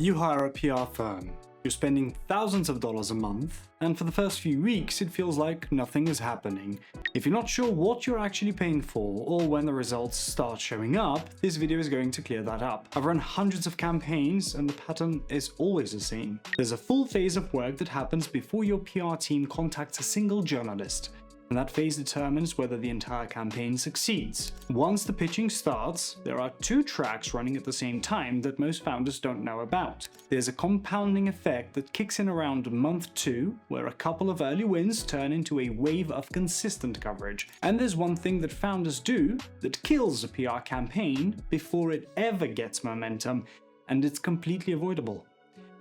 You hire a PR firm. You're spending thousands of dollars a month, and for the first few weeks it feels like nothing is happening. If you're not sure what you're actually paying for or when the results start showing up, this video is going to clear that up. I've run hundreds of campaigns and the pattern is always the same. There's a full phase of work that happens before your PR team contacts a single journalist. And that phase determines whether the entire campaign succeeds. Once the pitching starts, there are two tracks running at the same time that most founders don't know about. There's a compounding effect that kicks in around month 2, where a couple of early wins turn into a wave of consistent coverage. And there's one thing that founders do that kills a PR campaign before it ever gets momentum, and it's completely avoidable.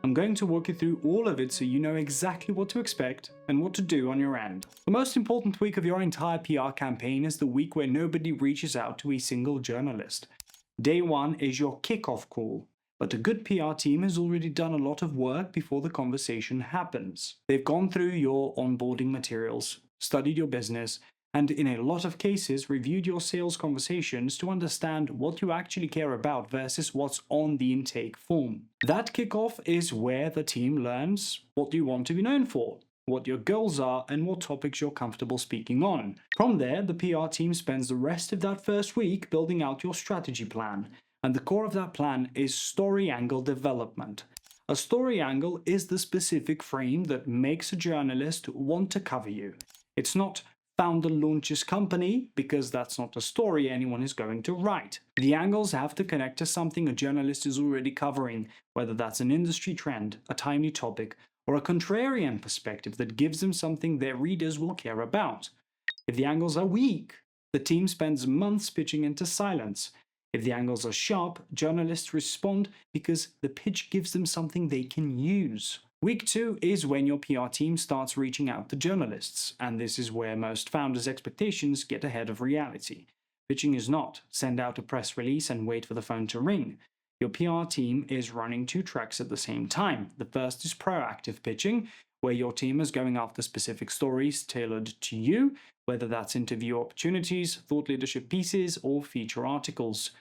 I'm going to walk you through all of it so you know exactly what to expect and what to do on your end. The most important week of your entire PR campaign is the week where nobody reaches out to a single journalist. Day 1 is your kickoff call, but a good PR team has already done a lot of work before the conversation happens. They've gone through your onboarding materials, studied your business, and in a lot of cases reviewed your sales conversations to understand what you actually care about versus what's on the intake form. That kickoff is where the team learns what you want to be known for, what your goals are, and what topics you're comfortable speaking on. From there, the PR team spends the rest of that first week building out your strategy plan, and the core of that plan is story angle development. A story angle is the specific frame that makes a journalist want to cover you. It's not founder launches company, because that's not a story anyone is going to write. The angles have to connect to something a journalist is already covering, whether that's an industry trend, a timely topic, or a contrarian perspective that gives them something their readers will care about. If the angles are weak, the team spends months pitching into silence. If the angles are sharp, journalists respond because the pitch gives them something they can use. Week 2 is when your PR team starts reaching out to journalists, and this is where most founders' expectations get ahead of reality. Pitching is not send out a press release and wait for the phone to ring. Your PR team is running 2 tracks at the same time. The first is proactive pitching, where your team is going after specific stories tailored to you, whether that's interview opportunities, thought leadership pieces, or feature articles.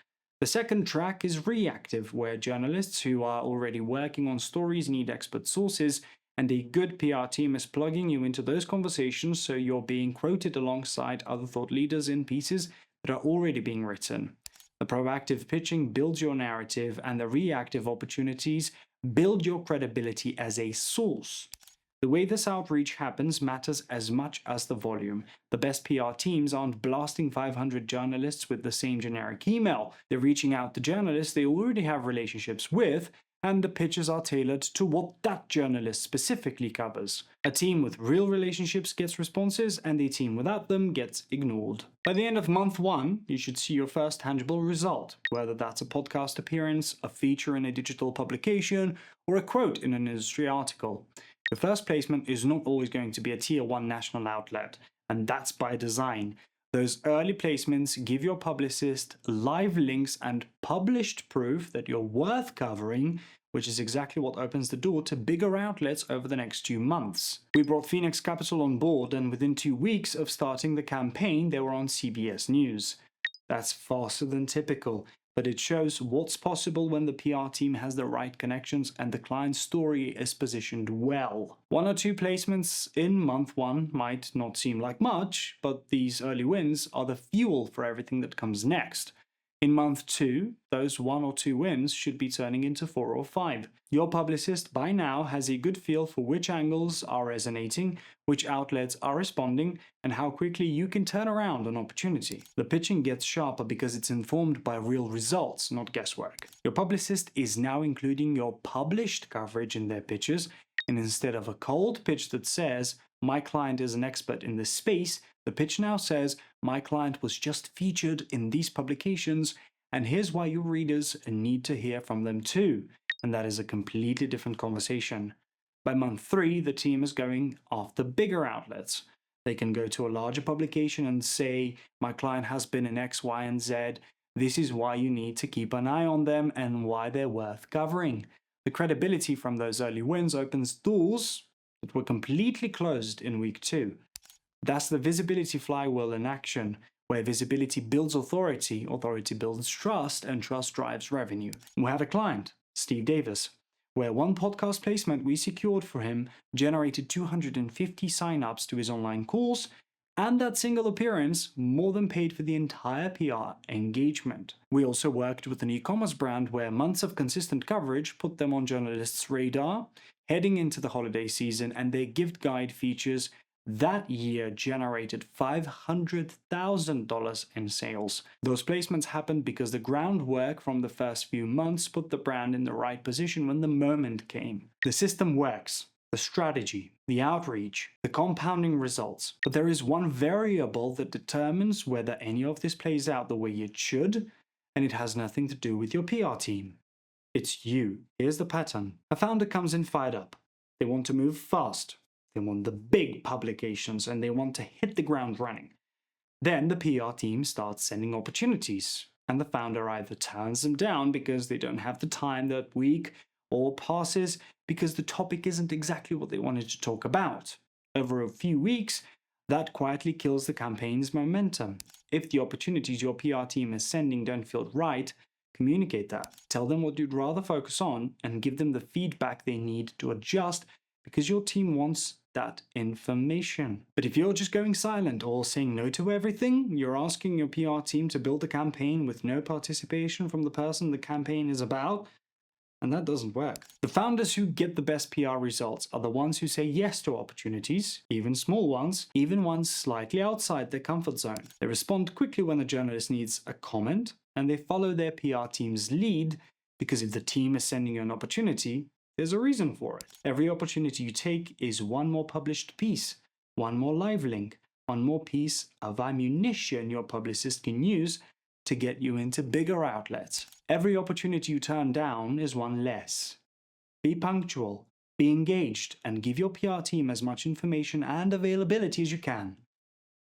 The second track is reactive, where journalists who are already working on stories need expert sources, and a good PR team is plugging you into those conversations so you're being quoted alongside other thought leaders in pieces that are already being written. The proactive pitching builds your narrative, and the reactive opportunities build your credibility as a source. The way this outreach happens matters as much as the volume. The best PR teams aren't blasting 500 journalists with the same generic email. They're reaching out to journalists they already have relationships with, and the pitches are tailored to what that journalist specifically covers. A team with real relationships gets responses, and a team without them gets ignored. By the end of month 1, you should see your first tangible result, whether that's a podcast appearance, a feature in a digital publication, or a quote in an industry article. Your first placement is not always going to be a tier 1 national outlet, and that's by design. Those early placements give your publicist live links and published proof that you're worth covering, which is exactly what opens the door to bigger outlets over the next 2 months. We brought Phoenix Capital on board, and within 2 weeks of starting the campaign, they were on CBS News. That's faster than typical, but it shows what's possible when the PR team has the right connections and the client's story is positioned well. 1 or 2 placements in month 1 might not seem like much, but these early wins are the fuel for everything that comes next. In month 2, those 1 or 2 wins should be turning into 4 or 5. Your publicist by now has a good feel for which angles are resonating, which outlets are responding, and how quickly you can turn around an opportunity. The pitching gets sharper because it's informed by real results, not guesswork. Your publicist is now including your published coverage in their pitches, and instead of a cold pitch that says, "My client is an expert in this space," the pitch now says, "My client was just featured in these publications, and here's why your readers need to hear from them too." And that is a completely different conversation. By month 3, the team is going after bigger outlets. They can go to a larger publication and say, "My client has been in X, Y, and Z. This is why you need to keep an eye on them and why they're worth covering." The credibility from those early wins opens doors that were completely closed in week 2. That's the visibility flywheel in action, where visibility builds authority, authority builds trust, and trust drives revenue. We had a client, Steve Davis. where one podcast placement we secured for him generated 250 sign-ups to his online course, and that single appearance more than paid for the entire PR engagement. We also worked with an e-commerce brand where months of consistent coverage put them on journalists' radar, heading into the holiday season, and their gift guide features that year generated $500,000 in sales. Those placements happened because the groundwork from the first few months put the brand in the right position when the moment came. The system works. The strategy, the outreach, the compounding results. But there is one variable that determines whether any of this plays out the way it should, and it has nothing to do with your PR team. It's you. Here's the pattern. A founder comes in fired up. They want to move fast. They want the big publications and they want to hit the ground running. Then the PR team starts sending opportunities, and the founder either turns them down because they don't have the time that week, or passes because the topic isn't exactly what they wanted to talk about. Over a few weeks, that quietly kills the campaign's momentum. If the opportunities your PR team is sending don't feel right, communicate that. Tell them what you'd rather focus on and give them the feedback they need to adjust, because your team wants that information. But if you're just going silent or saying no to everything, you're asking your PR team to build a campaign with no participation from the person the campaign is about, and that doesn't work. The founders who get the best PR results are the ones who say yes to opportunities, even small ones, even ones slightly outside their comfort zone. They respond quickly when a journalist needs a comment, and they follow their PR team's lead, because if the team is sending you an opportunity, there's a reason for it. Every opportunity you take is one more published piece, one more live link, one more piece of ammunition your publicist can use to get you into bigger outlets. Every opportunity you turn down is one less. Be punctual, be engaged, and give your PR team as much information and availability as you can.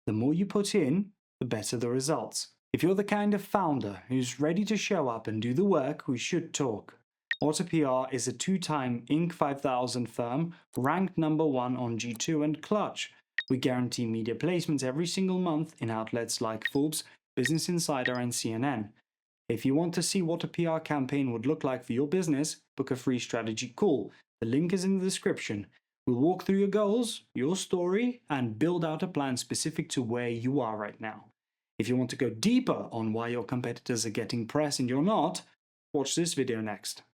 The more you put in, the better the results. If you're the kind of founder who's ready to show up and do the work, we should talk. Otter PR is a 2-time Inc. 5000 firm, ranked #1 on G2 and Clutch. We guarantee media placements every single month in outlets like Forbes, Business Insider, and CNN. If you want to see what a PR campaign would look like for your business, book a free strategy call. The link is in the description. We'll walk through your goals, your story, and build out a plan specific to where you are right now. If you want to go deeper on why your competitors are getting press and you're not, watch this video next.